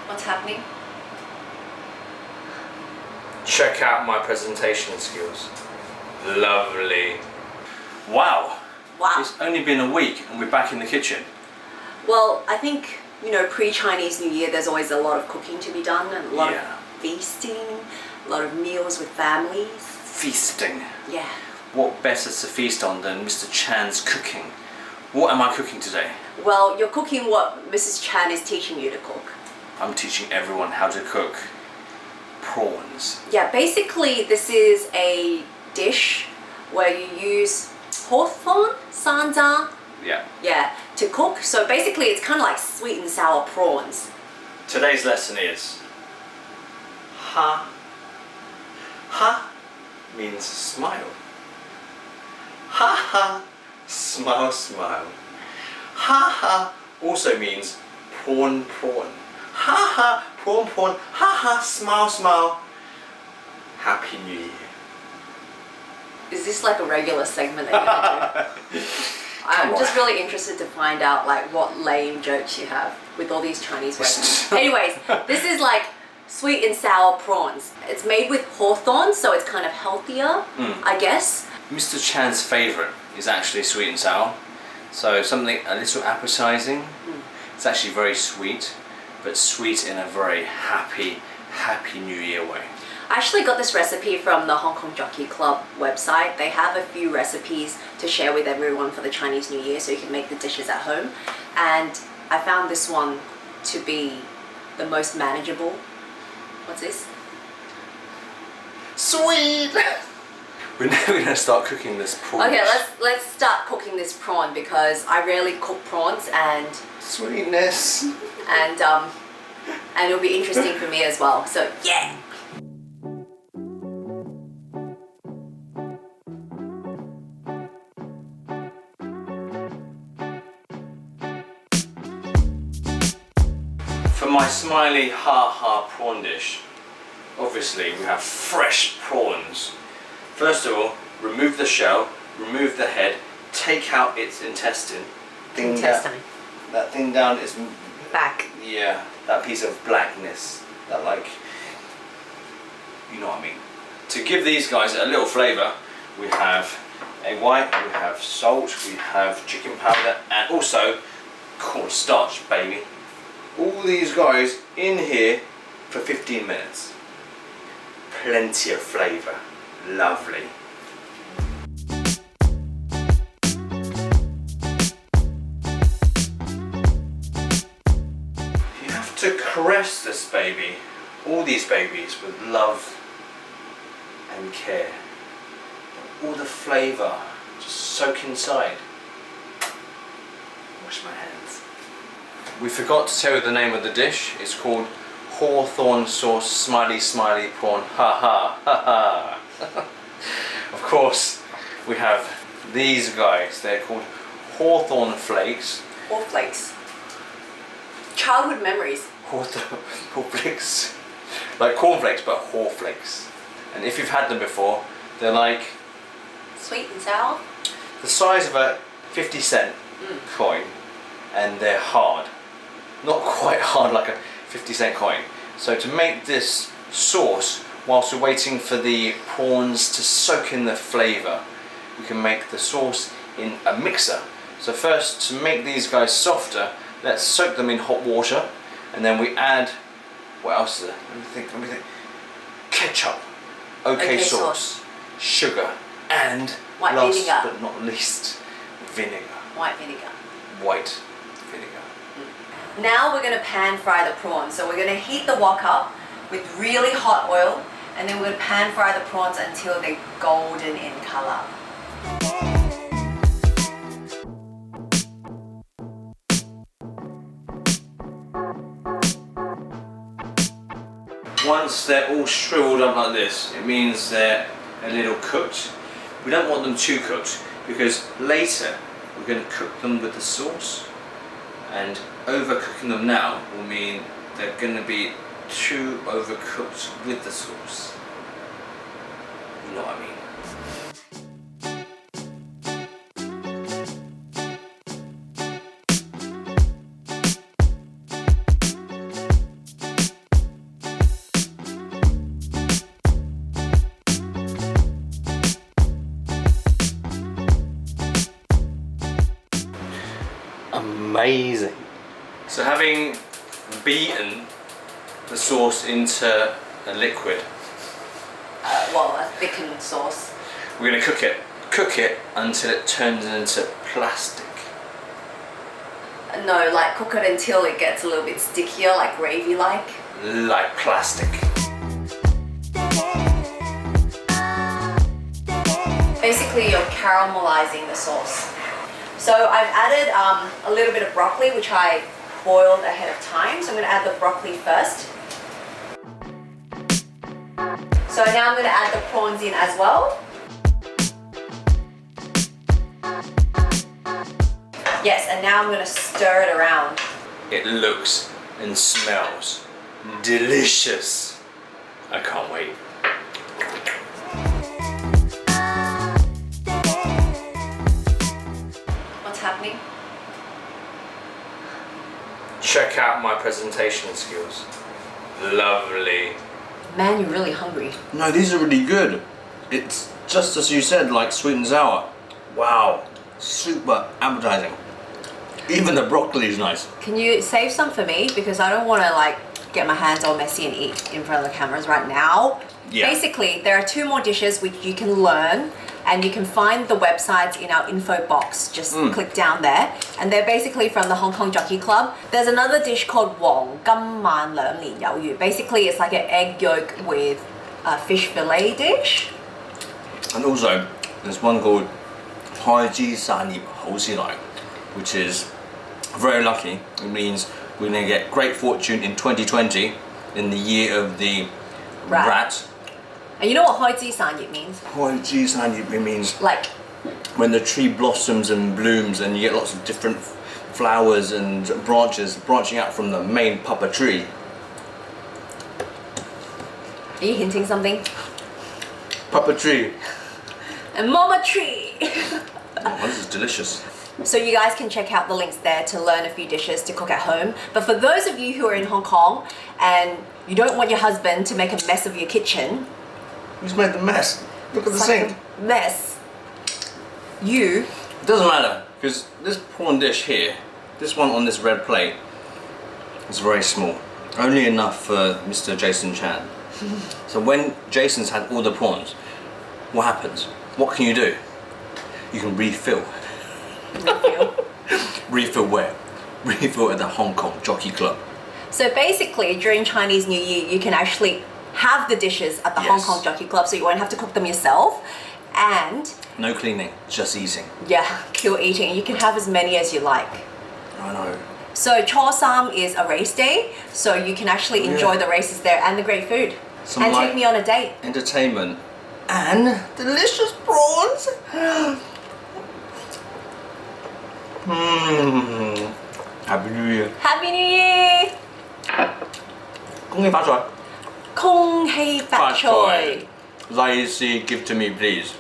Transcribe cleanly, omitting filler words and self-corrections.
What's happening? Check out my presentation skills. Lovely. Wow. Wow. It's only been a week and we're back in the kitchen. Well, I think, pre-Chinese New Year, there's always a lot of cooking to be done and a lot of feasting, a lot of meals with families. Feasting. Yeah. What better to feast on than Mr. Chan's cooking? What am I cooking today? Well, you're cooking what Mrs. Chan is teaching you to cook. I'm teaching everyone how to cook prawns. Yeah, basically this is a dish where you use hawthorn, sanjang, to cook. So basically it's kind of like sweet and sour prawns. Today's lesson is ha. Ha means smile. Ha ha, smile, smile. Ha ha also means prawn, prawn. Ha ha, prawn, prawn. Ha ha, smile, smile. Happy New Year. Is this like a regular segment that you're gonna do? I'm just really interested to find out like what lame jokes you have with all these Chinese words. Anyways, this is like sweet and sour prawns. It's made with hawthorn, so it's kind of healthier, I guess. Mr. Chan's favourite is actually sweet and sour. So something a little appetizing. It's actually very sweet, but sweet in a very happy New Year way. I actually got this recipe from the Hong Kong Jockey Club website. They have a few recipes to share with everyone for the Chinese New Year so you can make the dishes at home. And I found this one to be the most manageable. What's this? Sweet! We're now going to start cooking this prawn. Okay, let's start cooking this prawn because I rarely cook prawns and sweetness. And it'll be interesting for me as well. So yeah. For my smiley ha-ha prawn dish, obviously we have fresh prawns. First of all, remove the shell, remove the head, take out its intestine. That thing down its back. Yeah, that piece of blackness. That you know what I mean. To give these guys a little flavour, we have egg white, we have salt, we have chicken powder, and also cornstarch, baby. All these guys in here for 15 minutes. Plenty of flavour. Lovely. You have to caress this baby, all these babies, with love and care. All the flavour just soak inside. Wash my hands. We forgot to tell you the name of the dish. It's called Hawthorn Sauce Smiley Smiley Prawn Ha Ha. Of course, we have these guys. They're called Hawthorn Flakes. Or flakes. Childhood memories. Hawthorn flakes. Like cornflakes, but haw flakes. And if you've had them before, they're like sweet and sour. The size of a 50-cent coin, and they're hard. Not quite hard like a 50-cent coin. So to make this sauce, whilst we're waiting for the prawns to soak in the flavour, we can make the sauce in a mixer. So first, to make these guys softer, let's soak them in hot water, and then we add, what else is there? Let me think. Ketchup, okay sauce, sugar, and white last vinegar. but not least, vinegar. White vinegar. White vinegar. Now we're going to pan fry the prawns. So we're going to heat the wok up with really hot oil, and then we're going to pan fry the prawns until they're golden in colour. Once they're all shriveled up like this, it means they're a little cooked. We don't want them too cooked because later we're going to cook them with the sauce, and overcooking them now will mean they're going to be too overcooked with the sauce. You know what I mean? amazing. So having beaten the sauce into a liquid, well, a thickened sauce. we're going to cook it. Cook it until it turns into plastic. No, like cook it until it gets a little bit stickier, like gravy-like. Like plastic. Basically, you're caramelizing the sauce. So I've added a little bit of broccoli, which I boiled ahead of time. So I'm going to add the broccoli first. So now I'm going to add the prawns in as well. Yes, and now I'm going to stir it around. It looks and smells delicious. I can't wait. What's happening? Check out my presentation skills. Lovely. Man, you're really hungry. No, these are really good. It's just as you said, like sweet and sour. Wow, super appetizing. Even the broccoli is nice. Can you save some for me? Because I don't want to like get my hands all messy and eat in front of the cameras right now. Yeah. Basically, there are 2 more dishes which you can learn, and you can find the websites in our info box. Just click down there, and they're basically from the Hong Kong Jockey Club. There's another dish called 黃金萬兩年魷魚. Basically, it's like an egg yolk with a fish fillet dish. And also, there's one called 開枝散葉好師奶, which is very lucky. It means we're going to get great fortune in 2020, in the year of the rat. And you know what 開枝散葉 means? 開枝散葉, it means Like, when the tree blossoms and blooms and you get lots of different flowers and branches branching out from the main papa tree. are you hinting something? Papa tree. And mama tree! Oh, this is delicious. So you guys can check out the links there to learn a few dishes to cook at home. But for those of you who are in Hong Kong and you don't want your husband to make a mess of your kitchen, Who's made the mess? Look at the it's sink. like a mess. You, It doesn't matter, because this prawn dish here, this one on this red plate, is very small. Only enough for Mr. Jason Chan. So when Jason's had all the prawns, what happens? What can you do? You can refill. Refill where? Refill at the Hong Kong Jockey Club. so basically during Chinese New Year, you can actually have the dishes at the Hong Yes. Kong Jockey Club, so you won't have to cook them yourself. And No cleaning, just eating. yeah, pure eating. You can have as many as you like. I know. So Chor Sam is a race day, so you can actually enjoy the races there and the great food. Some and like- take me on a date. Entertainment and delicious prawns. Happy New Year. Happy New Year! 恭喜發財。恭喜發財！利是 give to me please.